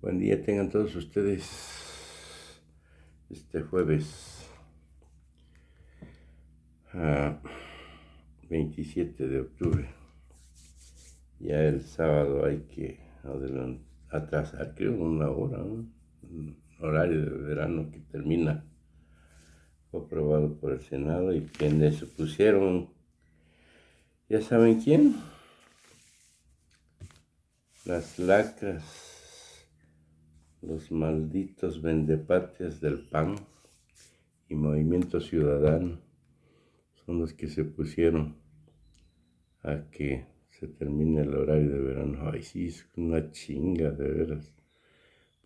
Buen día tengan todos ustedes. Este jueves 27 de octubre. Ya el sábado hay que atrasar, creo, una hora, ¿no? Un horario de verano que termina. Fue aprobado por el Senado y quienes se pusieron, ¿ya saben quién? Las lacras, los malditos vendepatrias del PAN y Movimiento Ciudadano son los que se pusieron a que se termine el horario de verano. Ay, sí, es una chinga, de veras.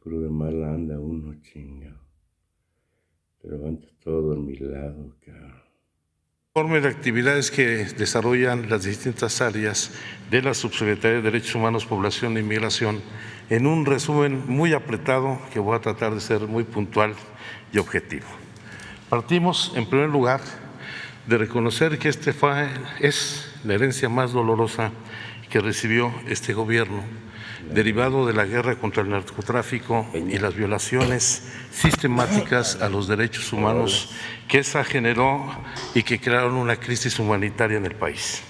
Puro de mala anda uno, chinga. Pero antes todo a mi lado, cabrón. Informe de actividades que desarrollan las distintas áreas de la Subsecretaría de Derechos Humanos, Población e Inmigración, en un resumen muy apretado que voy a tratar de ser muy puntual y objetivo. Partimos, en primer lugar, de reconocer que es la herencia más dolorosa que recibió este gobierno, derivado de la guerra contra el narcotráfico y las violaciones sistemáticas a los derechos humanos que esa generó y que crearon una crisis humanitaria en el país.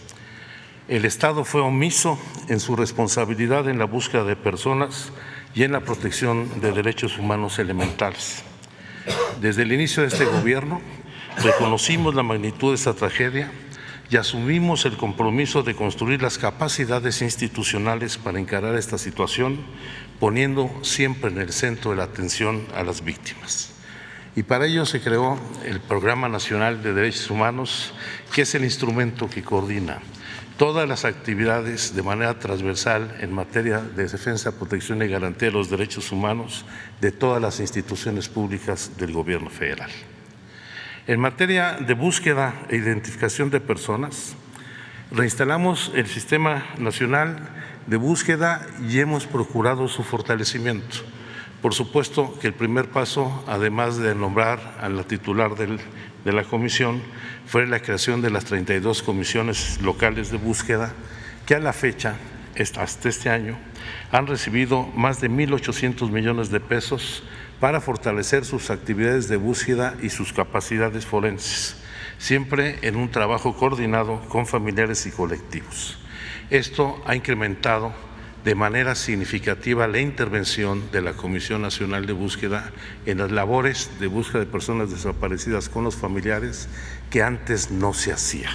El Estado fue omiso en su responsabilidad en la búsqueda de personas y en la protección de derechos humanos elementales. Desde el inicio de este gobierno, reconocimos la magnitud de esta tragedia y asumimos el compromiso de construir las capacidades institucionales para encarar esta situación, poniendo siempre en el centro de la atención a las víctimas. Y para ello se creó el Programa Nacional de Derechos Humanos, que es el instrumento que coordina todas las actividades de manera transversal en materia de defensa, protección y garantía de los derechos humanos de todas las instituciones públicas del Gobierno federal. En materia de búsqueda e identificación de personas, reinstalamos el Sistema Nacional de Búsqueda y hemos procurado su fortalecimiento. Por supuesto que el primer paso, además de nombrar a la titular de la comisión, fue la creación de las 32 comisiones locales de búsqueda que a la fecha, hasta este año, han recibido más de 1.800 millones de pesos para fortalecer sus actividades de búsqueda y sus capacidades forenses, siempre en un trabajo coordinado con familiares y colectivos. Esto ha incrementado de manera significativa la intervención de la Comisión Nacional de Búsqueda en las labores de búsqueda de personas desaparecidas con los familiares que antes no se hacía.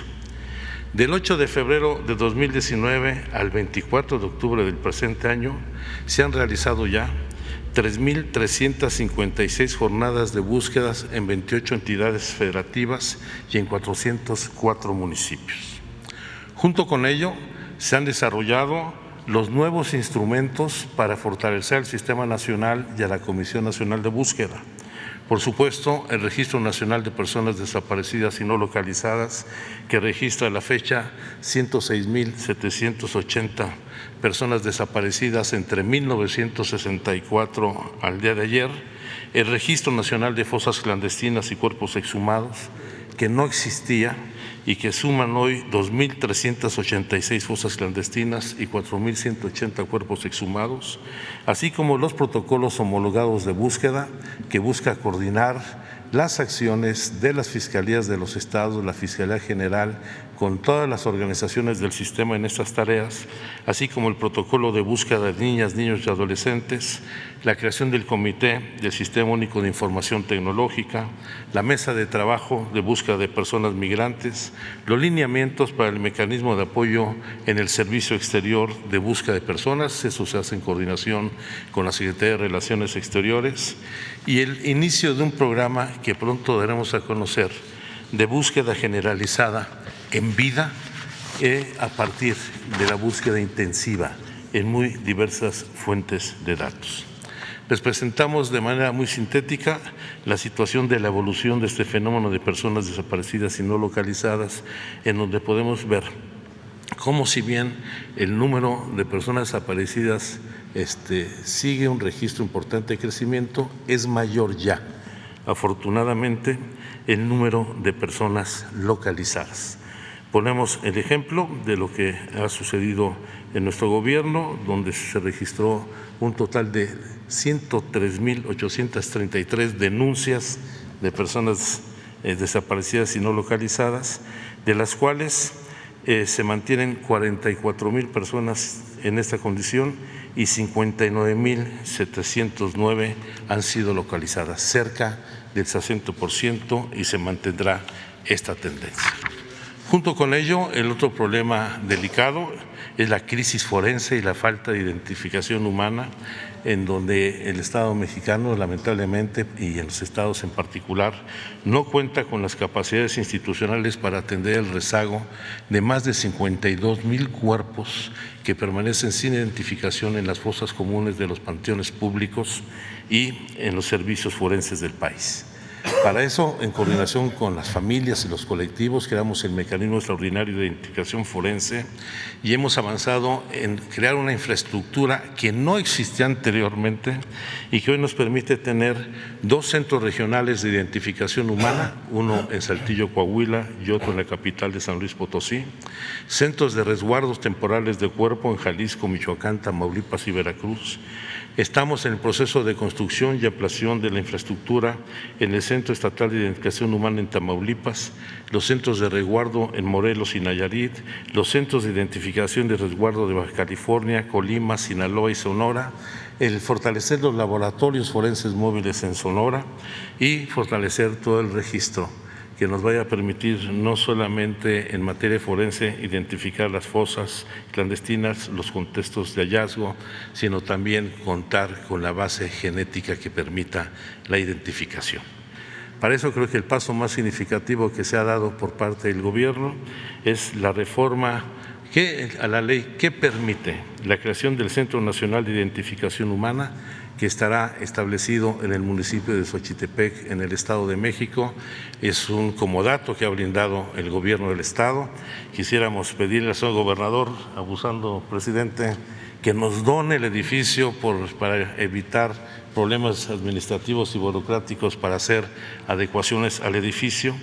Del 8 de febrero de 2019 al 24 de octubre del presente año se han realizado ya 3.356 jornadas de búsquedas en 28 entidades federativas y en 404 municipios. Junto con ello, se han desarrollado los nuevos instrumentos para fortalecer el Sistema Nacional y a la Comisión Nacional de Búsqueda. Por supuesto, el Registro Nacional de Personas Desaparecidas y No Localizadas, que registra a la fecha 106.780 personas desaparecidas entre 1964 al día de ayer, el Registro Nacional de Fosas Clandestinas y Cuerpos Exhumados, que no existía y que suman hoy 2.386 fosas clandestinas y 4.180 cuerpos exhumados, así como los protocolos homologados de búsqueda que busca coordinar las acciones de las fiscalías de los estados, la Fiscalía General, con todas las organizaciones del sistema en estas tareas, así como el protocolo de búsqueda de niñas, niños y adolescentes, la creación del Comité del Sistema Único de Información Tecnológica, la mesa de trabajo de búsqueda de personas migrantes, los lineamientos para el mecanismo de apoyo en el servicio exterior de búsqueda de personas, eso se hace en coordinación con la Secretaría de Relaciones Exteriores, y el inicio de un programa que pronto daremos a conocer de búsqueda generalizada en vida a partir de la búsqueda intensiva en muy diversas fuentes de datos. Les presentamos de manera muy sintética la situación de la evolución de este fenómeno de personas desaparecidas y no localizadas, en donde podemos ver cómo, si bien el número de personas desaparecidas sigue un registro importante de crecimiento, es mayor ya, afortunadamente, el número de personas localizadas. Ponemos el ejemplo de lo que ha sucedido en nuestro gobierno, donde se registró un total de 103.833 denuncias de personas desaparecidas y no localizadas, de las cuales se mantienen 44.000 personas en esta condición y 59.709 han sido localizadas, cerca del 60%, y se mantendrá esta tendencia. Junto con ello, el otro problema delicado es la crisis forense y la falta de identificación humana, en donde el Estado mexicano, lamentablemente, y en los estados en particular, no cuenta con las capacidades institucionales para atender el rezago de más de 52,000 cuerpos que permanecen sin identificación en las fosas comunes de los panteones públicos y en los servicios forenses del país. Para eso, en coordinación con las familias y los colectivos, creamos el Mecanismo Extraordinario de Identificación Forense y hemos avanzado en crear una infraestructura que no existía anteriormente y que hoy nos permite tener 2 centros regionales de identificación humana, uno en Saltillo, Coahuila, y otro en la capital de San Luis Potosí, centros de resguardos temporales de cuerpo en Jalisco, Michoacán, Tamaulipas y Veracruz. Estamos en el proceso de construcción y ampliación de la infraestructura en el Centro Estatal de Identificación Humana en Tamaulipas, los centros de resguardo en Morelos y Nayarit, los centros de identificación y resguardo de Baja California, Colima, Sinaloa y Sonora, el fortalecer los laboratorios forenses móviles en Sonora y fortalecer todo el registro que nos vaya a permitir no solamente en materia forense identificar las fosas clandestinas, los contextos de hallazgo, sino también contar con la base genética que permita la identificación. Para eso creo que el paso más significativo que se ha dado por parte del gobierno es la reforma a la ley que permite la creación del Centro Nacional de Identificación Humana, que estará establecido en el municipio de Xochitepec, en el Estado de México. Es un comodato que ha brindado el gobierno del Estado. Quisiéramos pedirle al señor gobernador, abusando, presidente, que nos done el edificio para evitar problemas administrativos y burocráticos para hacer adecuaciones al edificio,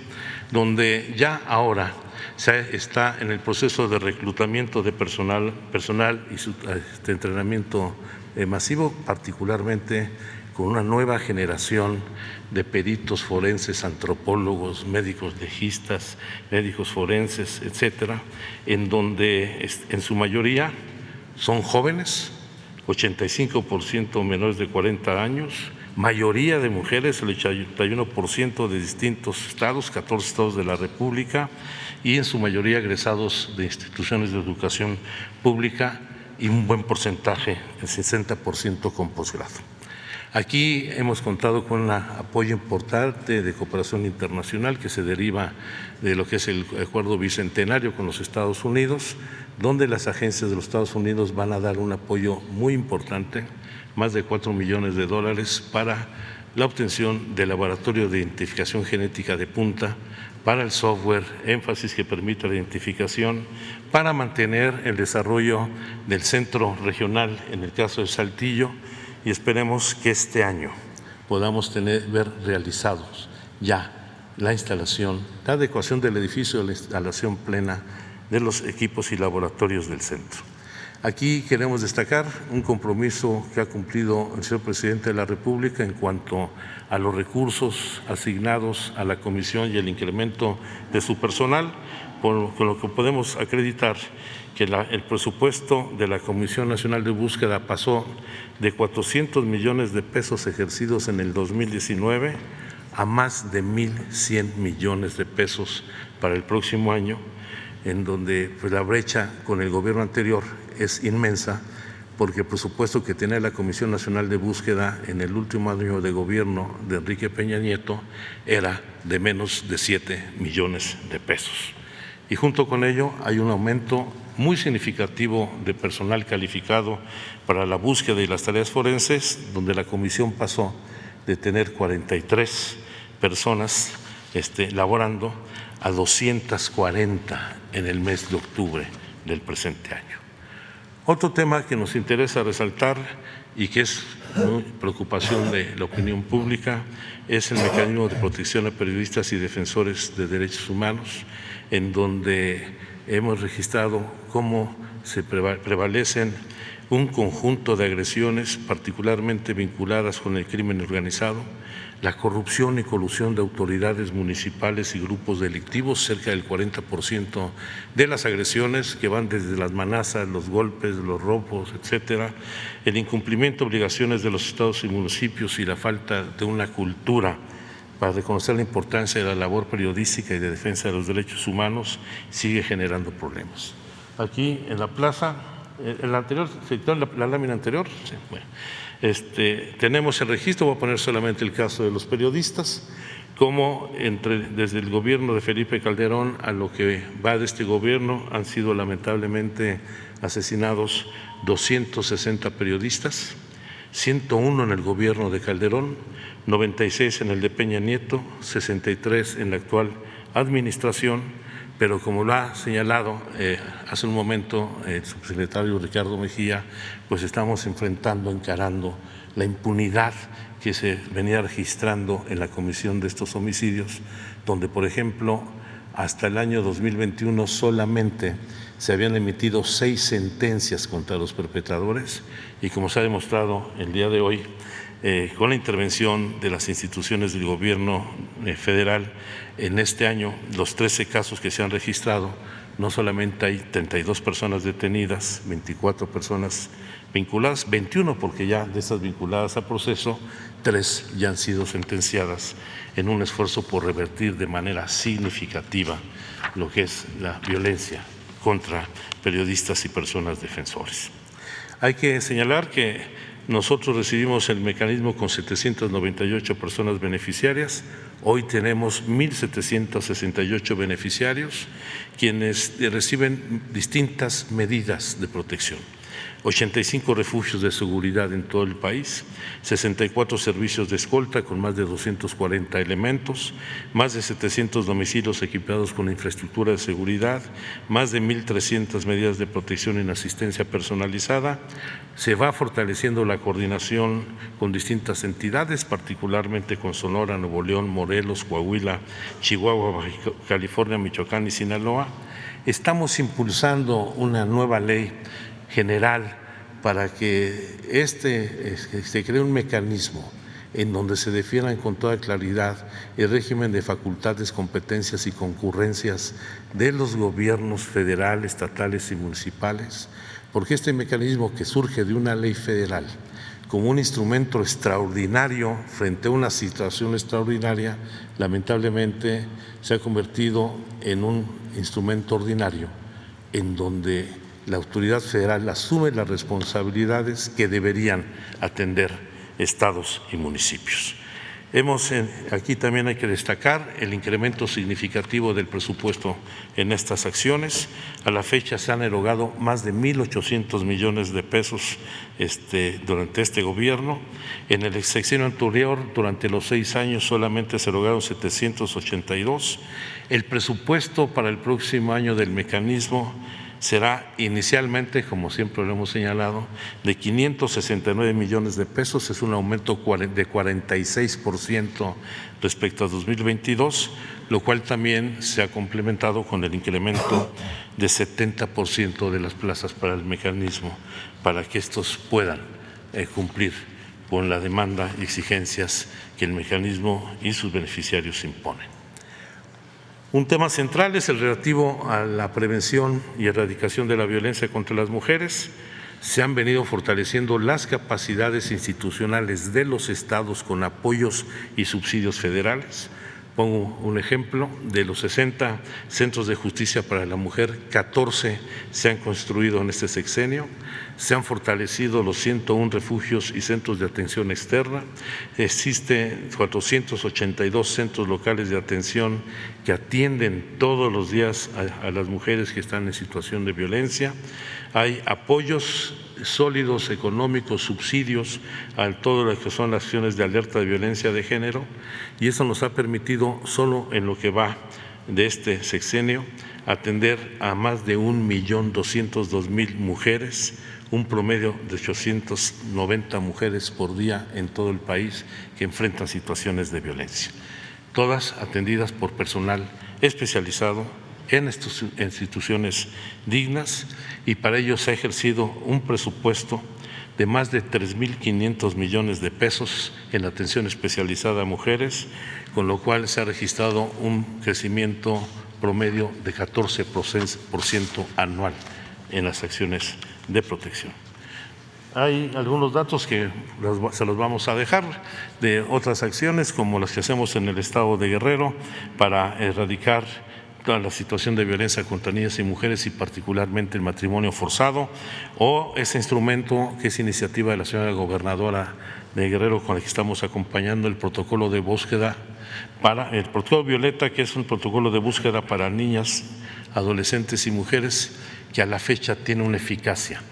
donde ya ahora se está en el proceso de reclutamiento de personal y su entrenamiento masivo, particularmente con una nueva generación de peritos forenses, antropólogos, médicos legistas, médicos forenses, etcétera, en donde en su mayoría son jóvenes, 85% menores de 40 años, mayoría de mujeres, el 81% de distintos estados, 14 estados de la República, y en su mayoría egresados de instituciones de educación pública, y un buen porcentaje, el 60% con posgrado. Aquí hemos contado con un apoyo importante de cooperación internacional que se deriva de lo que es el acuerdo bicentenario con los Estados Unidos, donde las agencias de los Estados Unidos van a dar un apoyo muy importante, más de $4 millones para la obtención del laboratorio de identificación genética de punta, para el software, énfasis que permita la identificación, para mantener el desarrollo del centro regional en el caso de Saltillo, y esperemos que este año podamos ver realizados ya la instalación, la adecuación del edificio, la instalación plena de los equipos y laboratorios del centro. Aquí queremos destacar un compromiso que ha cumplido el señor presidente de la República en cuanto a los recursos asignados a la comisión y el incremento de su personal, con lo que podemos acreditar que el presupuesto de la Comisión Nacional de Búsqueda pasó de 400 millones de pesos ejercidos en el 2019 a más de 1,100 millones de pesos para el próximo año, en donde pues, la brecha con el gobierno anterior es inmensa, porque el presupuesto que tenía la Comisión Nacional de Búsqueda en el último año de gobierno de Enrique Peña Nieto era de menos de 7 millones de pesos. Y junto con ello hay un aumento muy significativo de personal calificado para la búsqueda y las tareas forenses, donde la comisión pasó de tener 43 personas laborando a 240 en el mes de octubre del presente año. Otro tema que nos interesa resaltar y que es preocupación de la opinión pública es el mecanismo de protección a periodistas y defensores de derechos humanos, en donde hemos registrado cómo se prevalecen un conjunto de agresiones particularmente vinculadas con el crimen organizado, la corrupción y colusión de autoridades municipales y grupos delictivos, cerca del 40% de las agresiones que van desde las amenazas, los golpes, los robos, etcétera, el incumplimiento de obligaciones de los estados y municipios y la falta de una cultura para reconocer la importancia de la labor periodística y de defensa de los derechos humanos, sigue generando problemas. Aquí en la plaza, en la anterior, la lámina anterior, sí, bueno, tenemos el registro, voy a poner solamente el caso de los periodistas, como desde el gobierno de Felipe Calderón a lo que va de este gobierno han sido lamentablemente asesinados 260 periodistas, 101 en el gobierno de Calderón, 96 en el de Peña Nieto, 63 en la actual administración, pero como lo ha señalado hace un momento el subsecretario Ricardo Mejía, pues estamos encarando la impunidad que se venía registrando en la comisión de estos homicidios, donde, por ejemplo, hasta el año 2021 solamente se habían emitido 6 sentencias contra los perpetradores y, como se ha demostrado el día de hoy, con la intervención de las instituciones del gobierno federal, en este año, los 13 casos que se han registrado, no solamente hay 32 personas detenidas, 24 personas vinculadas, 21 porque ya de esas vinculadas a proceso, 3 ya han sido sentenciadas en un esfuerzo por revertir de manera significativa lo que es la violencia contra periodistas y personas defensores. Hay que señalar que nosotros recibimos el mecanismo con 798 personas beneficiarias. Hoy tenemos 1,768 beneficiarios, quienes reciben distintas medidas de protección. 85 refugios de seguridad en todo el país, 64 servicios de escolta con más de 240 elementos, más de 700 domicilios equipados con infraestructura de seguridad, más de 1,300 medidas de protección en asistencia personalizada. Se va fortaleciendo la coordinación con distintas entidades, particularmente con Sonora, Nuevo León, Morelos, Coahuila, Chihuahua, Baja California, Michoacán y Sinaloa. Estamos impulsando una nueva ley general para que se cree un mecanismo en donde se definan con toda claridad el régimen de facultades, competencias y concurrencias de los gobiernos federal, estatales y municipales, porque este mecanismo que surge de una ley federal como un instrumento extraordinario frente a una situación extraordinaria, lamentablemente se ha convertido en un instrumento ordinario en donde la autoridad federal asume las responsabilidades que deberían atender estados y municipios. Aquí también hay que destacar el incremento significativo del presupuesto en estas acciones. A la fecha se han erogado más de 1,800 millones de pesos durante este gobierno. En el sexenio anterior, durante los 6 años, solamente se erogaron 782. El presupuesto para el próximo año del mecanismo será inicialmente, como siempre lo hemos señalado, de 569 millones de pesos, es un aumento de 46% respecto a 2022, lo cual también se ha complementado con el incremento de 70% de las plazas para el mecanismo, para que estos puedan cumplir con la demanda y exigencias que el mecanismo y sus beneficiarios imponen. Un tema central es el relativo a la prevención y erradicación de la violencia contra las mujeres. Se han venido fortaleciendo las capacidades institucionales de los estados con apoyos y subsidios federales. Pongo un ejemplo, de los 60 centros de justicia para la mujer, 14 se han construido en este sexenio, se han fortalecido los 101 refugios y centros de atención externa, existen 482 centros locales de atención que atienden todos los días a las mujeres que están en situación de violencia, hay apoyos sólidos económicos, subsidios a todo lo que son las acciones de alerta de violencia de género, y eso nos ha permitido solo en lo que va de este sexenio atender a más de 1,202,000 mujeres, un promedio de 890 mujeres por día en todo el país que enfrentan situaciones de violencia, todas atendidas por personal especializado en instituciones dignas, y para ello se ha ejercido un presupuesto de más de 3.500 millones de pesos en atención especializada a mujeres, con lo cual se ha registrado un crecimiento promedio de 14% anual en las acciones de protección. Hay algunos datos que se los vamos a dejar de otras acciones, como las que hacemos en el estado de Guerrero para erradicar toda la situación de violencia contra niñas y mujeres, y particularmente el matrimonio forzado, o ese instrumento que es iniciativa de la señora gobernadora de Guerrero, con el que estamos acompañando el protocolo de búsqueda para el protocolo Violeta, que es un protocolo de búsqueda para niñas, adolescentes y mujeres, que a la fecha tiene una eficacia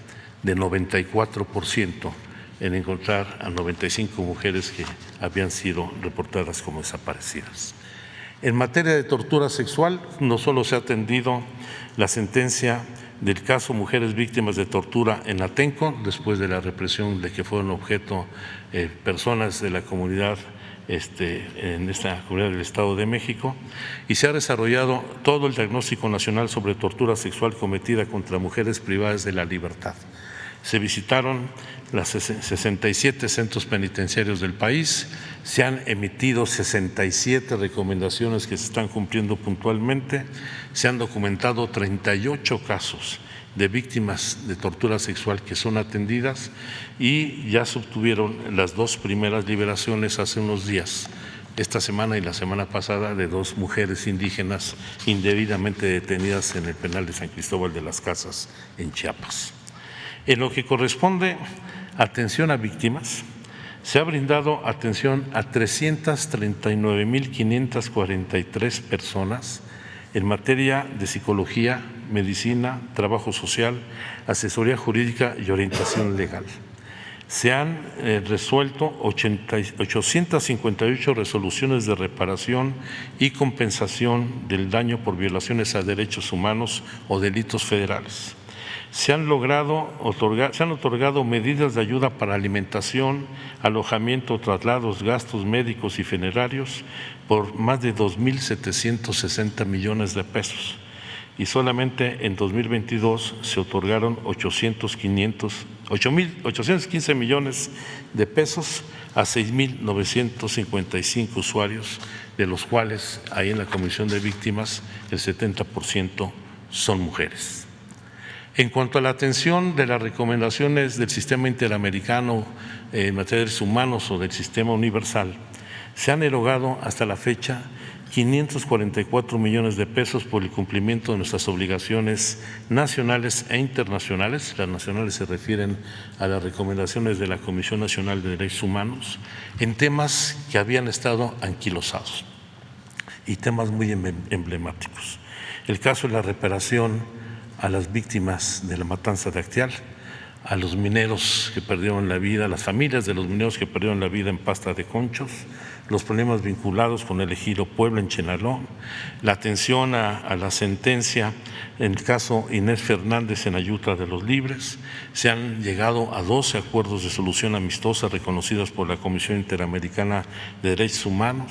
de 94% en encontrar a 95 mujeres que habían sido reportadas como desaparecidas. En materia de tortura sexual, no solo se ha atendido la sentencia del caso Mujeres Víctimas de Tortura en Atenco, después de la represión de que fueron objeto personas de la comunidad en esta comunidad del Estado de México, y se ha desarrollado todo el diagnóstico nacional sobre tortura sexual cometida contra mujeres privadas de la libertad. Se visitaron los 67 centros penitenciarios del país, se han emitido 67 recomendaciones que se están cumpliendo puntualmente, se han documentado 38 casos de víctimas de tortura sexual que son atendidas, y ya se obtuvieron las 2 primeras liberaciones hace unos días, esta semana y la semana pasada, de 2 mujeres indígenas indebidamente detenidas en el penal de San Cristóbal de las Casas, en Chiapas. En lo que corresponde a atención a víctimas, se ha brindado atención a 339.543 personas en materia de psicología, medicina, trabajo social, asesoría jurídica y orientación legal. Se han resuelto 858 resoluciones de reparación y compensación del daño por violaciones a derechos humanos o delitos federales. Se han otorgado medidas de ayuda para alimentación, alojamiento, traslados, gastos médicos y funerarios por más de 2.760 millones de pesos. Y solamente en 2022 se otorgaron 815 millones de pesos a 6.955 usuarios, de los cuales ahí en la Comisión de Víctimas el 70% son mujeres. En cuanto a la atención de las recomendaciones del Sistema Interamericano en materia de derechos humanos o del Sistema Universal, se han erogado hasta la fecha 544 millones de pesos por el cumplimiento de nuestras obligaciones nacionales e internacionales. Las nacionales se refieren a las recomendaciones de la Comisión Nacional de Derechos Humanos en temas que habían estado anquilosados y temas muy emblemáticos. El caso de la reparación a las víctimas de la matanza de Acteal, a los mineros que perdieron la vida, a las familias de los mineros que perdieron la vida en Pasta de Conchos, los problemas vinculados con el ejido Puebla en Chenaló, la atención a la sentencia en el caso Inés Fernández en Ayutla de los Libres. Se han llegado a 12 acuerdos de solución amistosa reconocidos por la Comisión Interamericana de Derechos Humanos.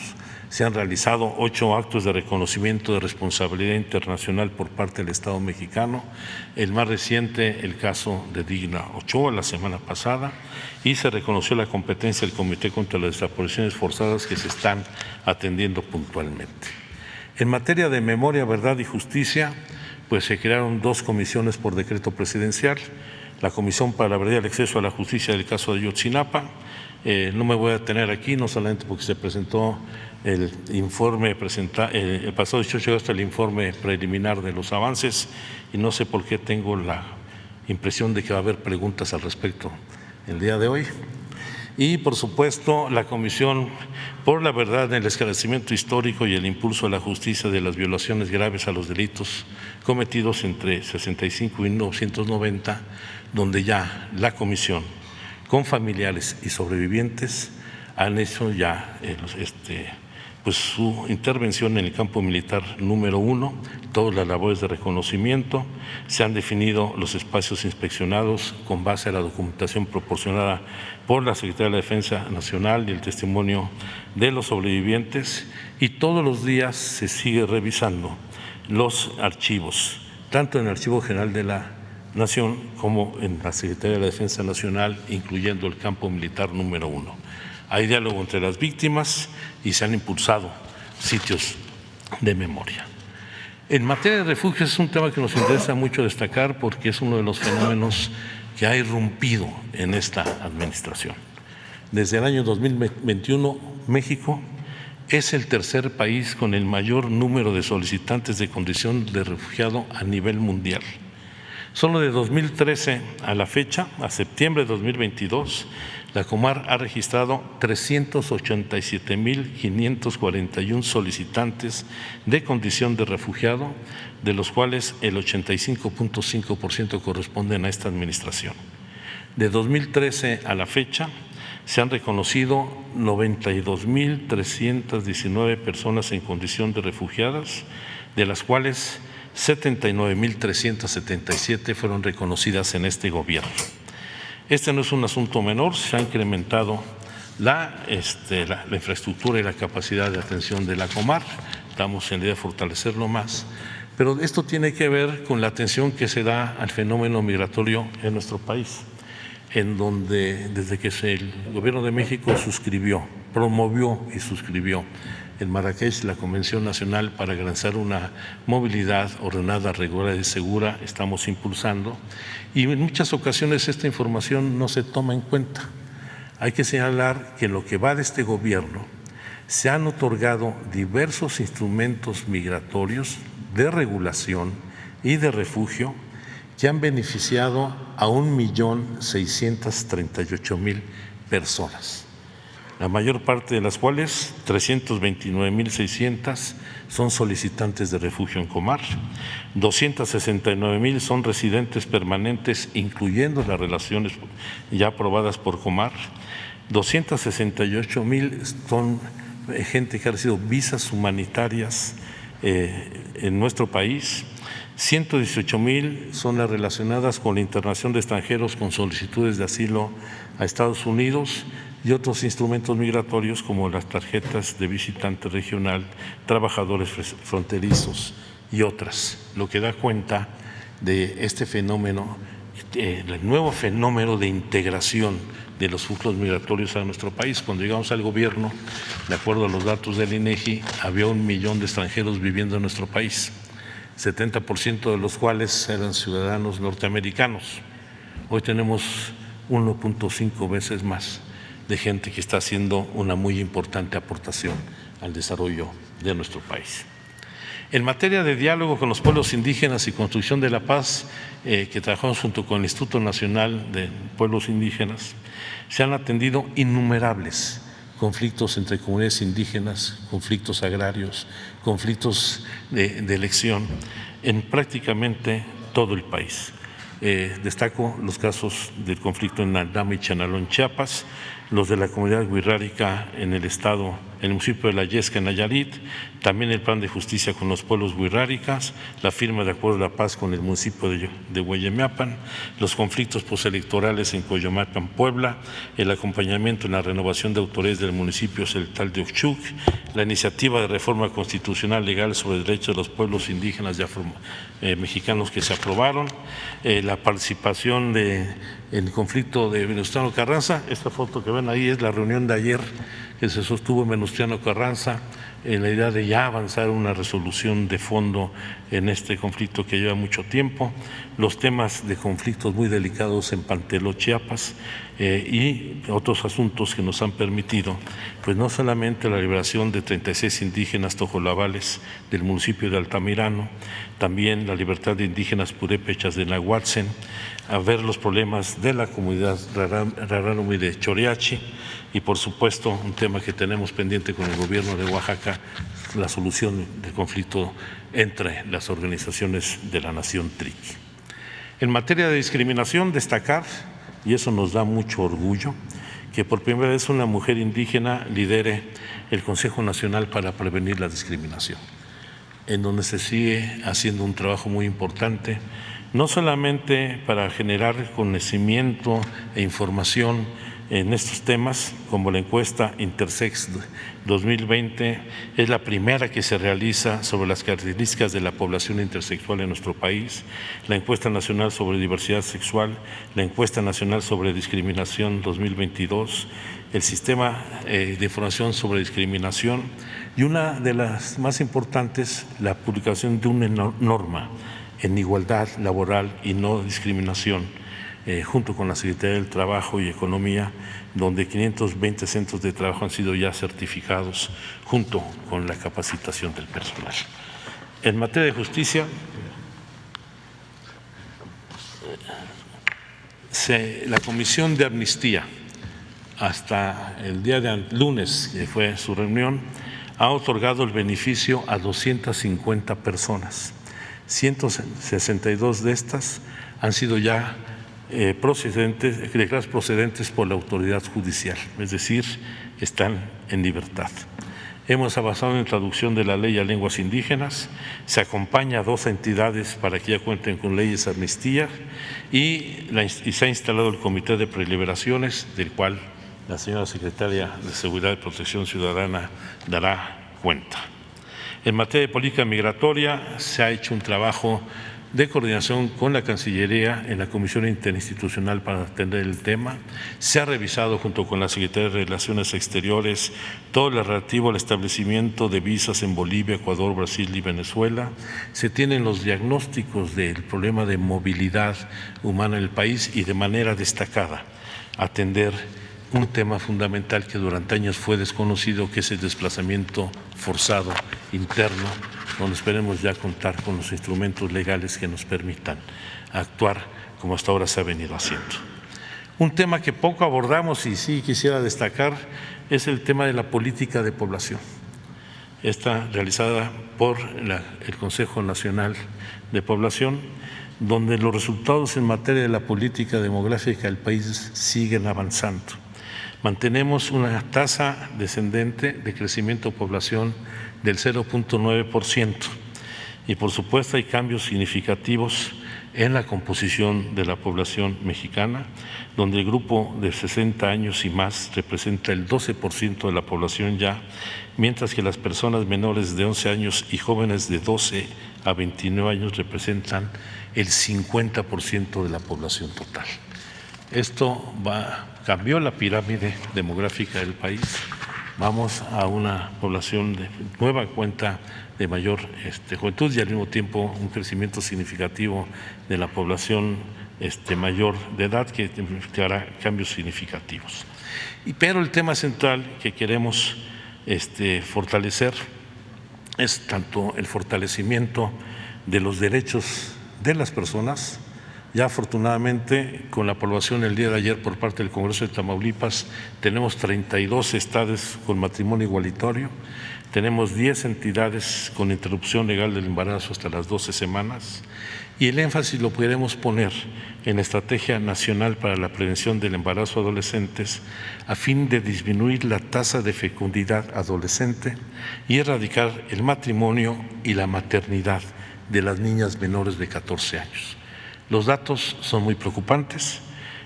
Se han realizado 8 actos de reconocimiento de responsabilidad internacional por parte del Estado mexicano, el más reciente, el caso de Digna Ochoa, la semana pasada, y se reconoció la competencia del Comité contra las Desapariciones Forzadas, que se están atendiendo puntualmente. En materia de memoria, verdad y justicia, pues se crearon 2 comisiones por decreto presidencial: la Comisión para la Verdad y el Acceso a la Justicia del caso de Ayotzinapa. No me voy a detener aquí, no solamente porque se presentó el informe, el pasado 18 de agosto, el informe preliminar de los avances, y no sé por qué tengo la impresión de que va a haber preguntas al respecto el día de hoy. Y, por supuesto, la Comisión por la Verdad, el Esclarecimiento Histórico y el Impulso a la Justicia de las Violaciones Graves a los Delitos cometidos entre 65 y 1990, donde ya la Comisión, con familiares y sobrevivientes, han hecho ya pues su intervención en el campo militar número 1, todas las labores de reconocimiento. Se han definido los espacios inspeccionados con base a la documentación proporcionada por la Secretaría de la Defensa Nacional y el testimonio de los sobrevivientes, y todos los días se sigue revisando los archivos, tanto en el Archivo General de la Nación como en la Secretaría de la Defensa Nacional, incluyendo el campo militar número 1. Hay diálogo entre las víctimas y se han impulsado sitios de memoria. En materia de refugios es un tema que nos interesa mucho destacar porque es uno de los fenómenos que ha irrumpido en esta administración. Desde el año 2021, México es el tercer país con el mayor número de solicitantes de condición de refugiado a nivel mundial. Solo de 2013 a la fecha, a septiembre de 2022, la Comar ha registrado 387,541 solicitantes de condición de refugiado, de los cuales el 85,5% corresponden a esta administración. De 2013 a la fecha, se han reconocido 92,319 personas en condición de refugiadas, de las cuales 79,377 fueron reconocidas en este gobierno. Este no es un asunto menor, se ha incrementado la infraestructura y la capacidad de atención de la Comar, estamos en la idea de fortalecerlo más, pero esto tiene que ver con la atención que se da al fenómeno migratorio en nuestro país, en donde desde que el Gobierno de México promovió y suscribió en Marrakech la Convención Nacional para garantizar una movilidad ordenada, regular y segura, estamos impulsando, y en muchas ocasiones esta información no se toma en cuenta. Hay que señalar que en lo que va de este gobierno se han otorgado diversos instrumentos migratorios de regulación y de refugio que han beneficiado a 1,638,000 personas, la mayor parte de las cuales, 329,600, son solicitantes de refugio en Comar, 269,000 son residentes permanentes, incluyendo las relaciones ya aprobadas por Comar, 268,000 son gente que ha recibido visas humanitarias en nuestro país, 118,000 son las relacionadas con la internación de extranjeros con solicitudes de asilo a Estados Unidos y otros instrumentos migratorios como las tarjetas de visitante regional, trabajadores fronterizos y otras, lo que da cuenta de este fenómeno, el nuevo fenómeno de integración de los flujos migratorios a nuestro país. Cuando llegamos al gobierno, de acuerdo a los datos del INEGI, había 1 millón de extranjeros viviendo en nuestro país, 70% de los cuales eran ciudadanos norteamericanos. Hoy tenemos 1,5 veces más de gente que está haciendo una muy importante aportación al desarrollo de nuestro país. En materia de diálogo con los pueblos indígenas y construcción de la paz, que trabajamos junto con el Instituto Nacional de Pueblos Indígenas, se han atendido innumerables conflictos entre comunidades indígenas, conflictos agrarios, conflictos de elección en prácticamente todo el país. Destaco los casos del conflicto en Aldama y Chenalón, Chiapas, los de la comunidad wixárika en el municipio de La Yesca, en Nayarit, también el plan de justicia con los pueblos wixárikas, la firma de acuerdo de la paz con el municipio de Hueyamiapan, los conflictos postelectorales en Coyoacán, Puebla, el acompañamiento en la renovación de autoridades del municipio Celtal de Oxchuc, la iniciativa de reforma constitucional legal sobre derechos de los pueblos indígenas mexicanos que se aprobaron, la participación en el conflicto de Venustiano Carranza. Esta foto que ven ahí es la reunión de ayer que se sostuvo en Venustiano Carranza en la idea de ya avanzar una resolución de fondo en este conflicto que lleva mucho tiempo, los temas de conflictos muy delicados en Panteló, Chiapas, y otros asuntos que nos han permitido, pues no solamente la liberación de 36 indígenas tojolabales del municipio de Altamirano, también la libertad de indígenas purépechas de Nahuatzen, a ver los problemas de la comunidad rarámuri de Choriachi y, por supuesto, un tema que tenemos pendiente con el gobierno de Oaxaca, la solución del conflicto entre las organizaciones de la nación Triqui. En materia de discriminación, destacar, y eso nos da mucho orgullo, que por primera vez una mujer indígena lidere el Consejo Nacional para Prevenir la Discriminación, en donde se sigue haciendo un trabajo muy importante, no solamente para generar conocimiento e información en estos temas, como la encuesta Intersex 2020, es la primera que se realiza sobre las características de la población intersexual en nuestro país, la encuesta nacional sobre diversidad sexual, la encuesta nacional sobre discriminación 2022, el sistema de información sobre discriminación y una de las más importantes, la publicación de una norma en igualdad laboral y no discriminación, junto con la Secretaría del Trabajo y Economía, donde 520 centros de trabajo han sido ya certificados, junto con la capacitación del personal. En materia de justicia, la Comisión de Amnistía, hasta el día de lunes, que fue su reunión, ha otorgado el beneficio a 250 personas. 162 de estas han sido ya declaradas procedentes por la autoridad judicial, es decir, están en libertad. Hemos avanzado en traducción de la ley a lenguas indígenas, se acompaña a 2 entidades para que ya cuenten con leyes de amnistía y se ha instalado el Comité de Preliberaciones, del cual la señora Secretaria de Seguridad y Protección Ciudadana dará cuenta. En materia de política migratoria se ha hecho un trabajo de coordinación con la Cancillería en la Comisión Interinstitucional para atender el tema. Se ha revisado junto con la Secretaría de Relaciones Exteriores todo lo relativo al establecimiento de visas en Bolivia, Ecuador, Brasil y Venezuela. Se tienen los diagnósticos del problema de movilidad humana en el país y de manera destacada atender un tema fundamental que durante años fue desconocido, que es el desplazamiento forzado interno, donde esperemos ya contar con los instrumentos legales que nos permitan actuar como hasta ahora se ha venido haciendo. Un tema que poco abordamos y sí quisiera destacar es el tema de la política de población. Está realizada por el Consejo Nacional de Población, donde los resultados en materia de la política demográfica del país siguen avanzando. Mantenemos una tasa descendente de crecimiento de población del 0.9% y por supuesto hay cambios significativos en la composición de la población mexicana, donde el grupo de 60 años y más representa el 12% de la población ya, mientras que las personas menores de 11 años y jóvenes de 12 a 29 años representan el 50% de la población total. Esto cambió la pirámide demográfica del país. Vamos a una población de nueva cuenta de mayor juventud y al mismo tiempo un crecimiento significativo de la población mayor de edad que hará cambios significativos. Pero el tema central que queremos fortalecer es tanto el fortalecimiento de los derechos de las personas. Ya afortunadamente, con la aprobación el día de ayer por parte del Congreso de Tamaulipas, tenemos 32 estados con matrimonio igualitario, tenemos 10 entidades con interrupción legal del embarazo hasta las 12 semanas y el énfasis lo podremos poner en la Estrategia Nacional para la Prevención del Embarazo a Adolescentes a fin de disminuir la tasa de fecundidad adolescente y erradicar el matrimonio y la maternidad de las niñas menores de 14 años. Los datos son muy preocupantes.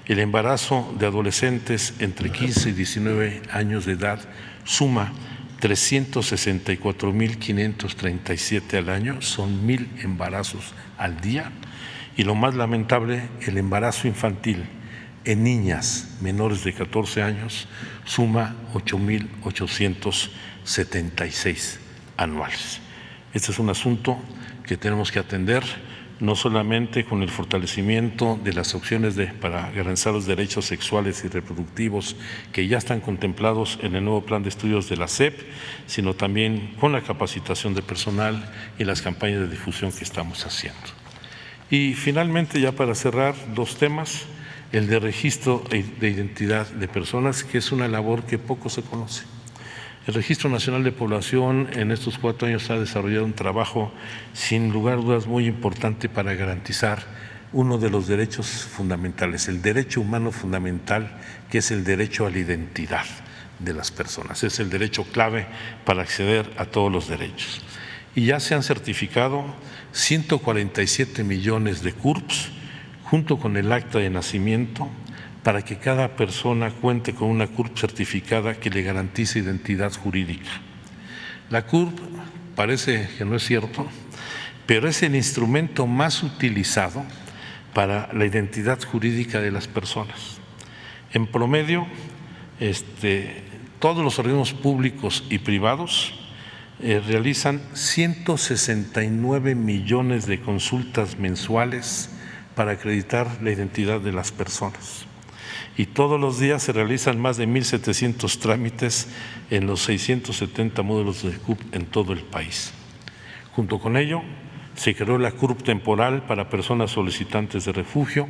El embarazo de adolescentes entre 15 y 19 años de edad suma 364.537 al año, son 1,000 embarazos al día. Y lo más lamentable, el embarazo infantil en niñas menores de 14 años suma 8.876 anuales. Este es un asunto que tenemos que atender, no solamente con el fortalecimiento de las opciones para garantizar los derechos sexuales y reproductivos que ya están contemplados en el nuevo plan de estudios de la SEP, sino también con la capacitación de personal y las campañas de difusión que estamos haciendo. Y finalmente, ya para cerrar, 2 temas, el de registro de identidad de personas, que es una labor que poco se conoce. El Registro Nacional de Población en estos 4 años ha desarrollado un trabajo sin lugar a dudas muy importante para garantizar uno de los derechos fundamentales, el derecho humano fundamental, que es el derecho a la identidad de las personas. Es el derecho clave para acceder a todos los derechos. Y ya se han certificado 147 millones de CURPS, junto con el acta de nacimiento, para que cada persona cuente con una CURP certificada que le garantice identidad jurídica. La CURP parece que no es cierto, pero es el instrumento más utilizado para la identidad jurídica de las personas. En promedio, todos los organismos públicos y privados realizan 169 millones de consultas mensuales para acreditar la identidad de las personas. Y todos los días se realizan más de 1.700 trámites en los 670 módulos de CURP en todo el país. Junto con ello, se creó la CURP temporal para personas solicitantes de refugio,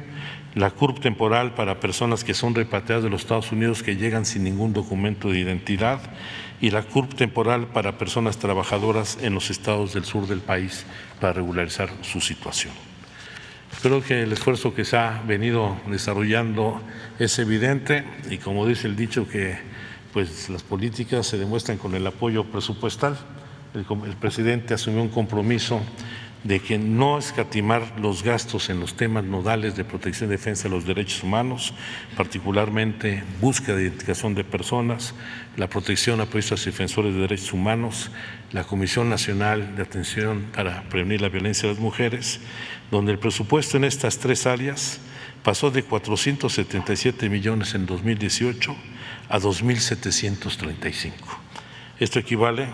la CURP temporal para personas que son repatriadas de los Estados Unidos que llegan sin ningún documento de identidad y la CURP temporal para personas trabajadoras en los estados del sur del país para regularizar su situación. Creo que el esfuerzo que se ha venido desarrollando es evidente y como dice el dicho que pues las políticas se demuestran con el apoyo presupuestal. El presidente asumió un compromiso de que no escatimar los gastos en los temas nodales de protección y defensa de los derechos humanos, particularmente búsqueda de identificación de personas, la protección a periodistas y defensores de derechos humanos, la Comisión Nacional de Atención para Prevenir la Violencia de las Mujeres, donde el presupuesto en estas tres áreas pasó de 477 millones en 2018 a 2.735. Esto equivale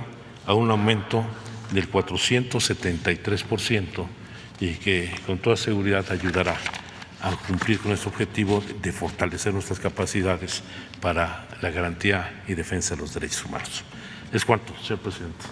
a un aumento del 473% y que con toda seguridad ayudará a cumplir con este objetivo de fortalecer nuestras capacidades para la garantía y defensa de los derechos humanos. Es cuanto, señor presidente.